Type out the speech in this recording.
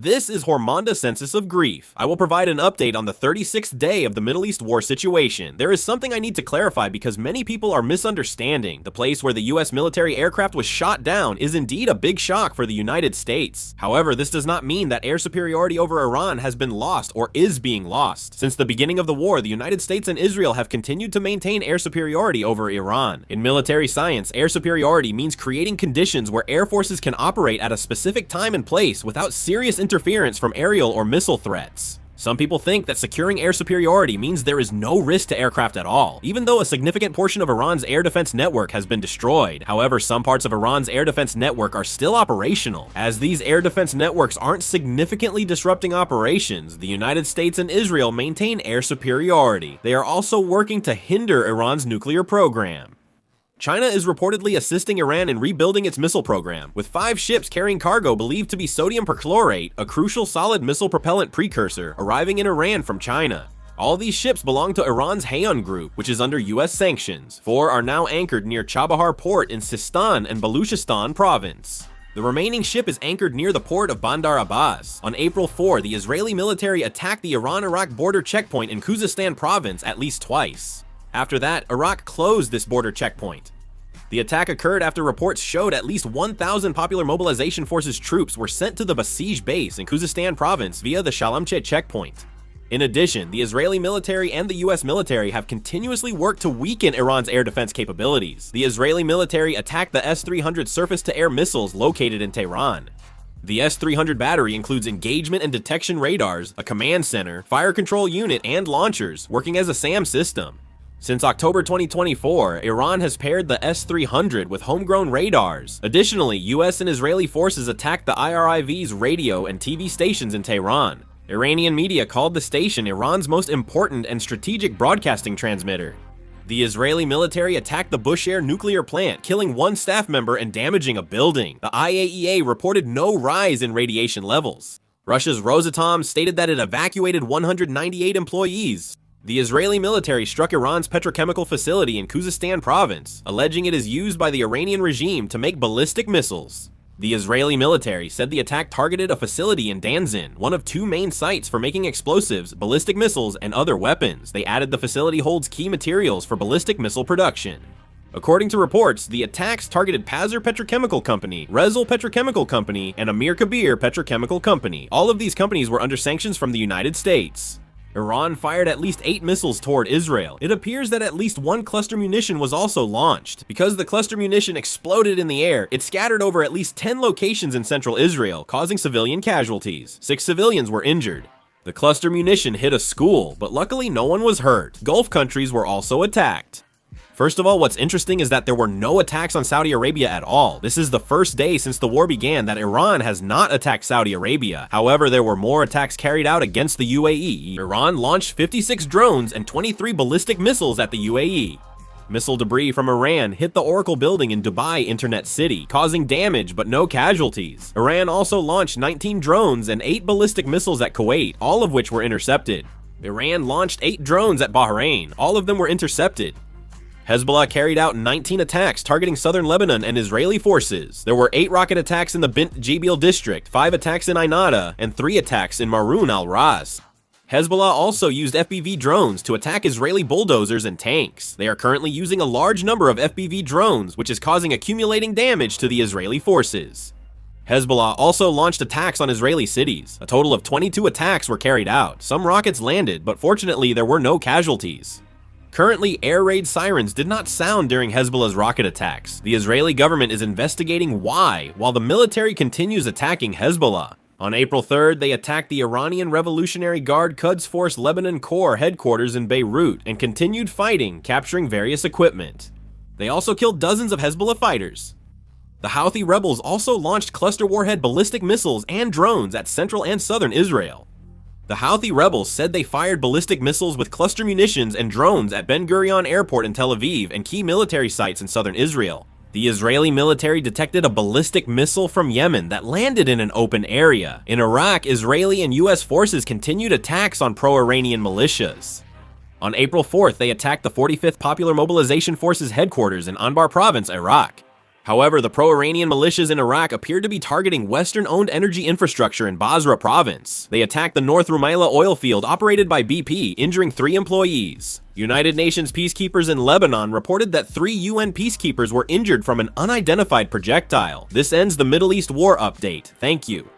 This is Hormonda Census of Grief. I will provide an update on the 36th day of the Middle East war situation. There is something I need to clarify because many people are misunderstanding. The place where the US military aircraft was shot down is indeed a big shock for the United States. However, this does not mean that air superiority over Iran has been lost or is being lost. Since the beginning of the war, the United States and Israel have continued to maintain air superiority over Iran. In military science, air superiority means creating conditions where air forces can operate at a specific time and place without serious interference from aerial or missile threats. Some people think that securing air superiority means there is no risk to aircraft at all, even though a significant portion of Iran's air defense network has been destroyed. However, some parts of Iran's air defense network are still operational. As these air defense networks aren't significantly disrupting operations, the United States and Israel maintain air superiority. They are also working to hinder Iran's nuclear program. China is reportedly assisting Iran in rebuilding its missile program, with 5 ships carrying cargo believed to be sodium perchlorate, a crucial solid missile propellant precursor, arriving in Iran from China. All these ships belong to Iran's Hayun Group, which is under US sanctions. 4 are now anchored near Chabahar port in Sistan and Baluchistan province. The remaining ship is anchored near the port of Bandar Abbas. On April 4, the Israeli military attacked the Iran-Iraq border checkpoint in Khuzestan province at least twice. After that, Iraq closed this border checkpoint. The attack occurred after reports showed at least 1,000 Popular Mobilization Forces troops were sent to the besieged base in Khuzestan province via the Shalamche checkpoint. In addition, the Israeli military and the US military have continuously worked to weaken Iran's air defense capabilities. The Israeli military attacked the S-300 surface-to-air missiles located in Tehran. The S-300 battery includes engagement and detection radars, a command center, fire control unit, and launchers, working as a SAM system. Since October 2024, Iran has paired the S-300 with homegrown radars. Additionally, US and Israeli forces attacked the IRIV's radio and TV stations in Tehran. Iranian media called the station Iran's most important and strategic broadcasting transmitter. The Israeli military attacked the Bushehr nuclear plant, killing 1 staff member and damaging a building. The IAEA reported no rise in radiation levels. Russia's Rosatom stated that it evacuated 198 employees. The Israeli military struck Iran's petrochemical facility in Khuzestan province, alleging it is used by the Iranian regime to make ballistic missiles. The Israeli military said the attack targeted a facility in Danzin, one of 2 main sites for making explosives, ballistic missiles, and other weapons. They added the facility holds key materials for ballistic missile production. According to reports, the attacks targeted Pazar Petrochemical Company, Rezel Petrochemical Company, and Amir Kabir Petrochemical Company. All of these companies were under sanctions from the United States. Iran fired at least 8 missiles toward Israel. It appears that at least 1 cluster munition was also launched. Because the cluster munition exploded in the air, it scattered over at least 10 locations in central Israel, causing civilian casualties. 6 civilians were injured. The cluster munition hit a school, but luckily no one was hurt. Gulf countries were also attacked. First of all, what's interesting is that there were no attacks on Saudi Arabia at all. This is the first day since the war began that Iran has not attacked Saudi Arabia. However, there were more attacks carried out against the UAE. Iran launched 56 drones and 23 ballistic missiles at the UAE. Missile debris from Iran hit the Oracle building in Dubai Internet City, causing damage but no casualties. Iran also launched 19 drones and 8 ballistic missiles at Kuwait, all of which were intercepted. Iran launched 8 drones at Bahrain, all of them were intercepted. Hezbollah carried out 19 attacks targeting southern Lebanon and Israeli forces. There were 8 rocket attacks in the Bint Jibil district, 5 attacks in Ainada, and 3 attacks in Marun al-Ras. Hezbollah also used FPV drones to attack Israeli bulldozers and tanks. They are currently using a large number of FPV drones, which is causing accumulating damage to the Israeli forces. Hezbollah also launched attacks on Israeli cities. A total of 22 attacks were carried out. Some rockets landed, but fortunately there were no casualties. Currently, air raid sirens did not sound during Hezbollah's rocket attacks. The Israeli government is investigating why, while the military continues attacking Hezbollah. On April 3rd, they attacked the Iranian Revolutionary Guard Quds Force Lebanon Corps headquarters in Beirut and continued fighting, capturing various equipment. They also killed dozens of Hezbollah fighters. The Houthi rebels also launched cluster warhead ballistic missiles and drones at central and southern Israel. The Houthi rebels said they fired ballistic missiles with cluster munitions and drones at Ben Gurion Airport in Tel Aviv and key military sites in southern Israel. The Israeli military detected a ballistic missile from Yemen that landed in an open area. In Iraq, Israeli and US forces continued attacks on pro-Iranian militias. On April 4th, they attacked the 45th Popular Mobilization Forces headquarters in Anbar province, Iraq. However, the pro-Iranian militias in Iraq appeared to be targeting Western-owned energy infrastructure in Basra province. They attacked the North Rumaila oil field operated by BP, injuring 3 employees. United Nations peacekeepers in Lebanon reported that 3 UN peacekeepers were injured from an unidentified projectile. This ends the Middle East war update. Thank you.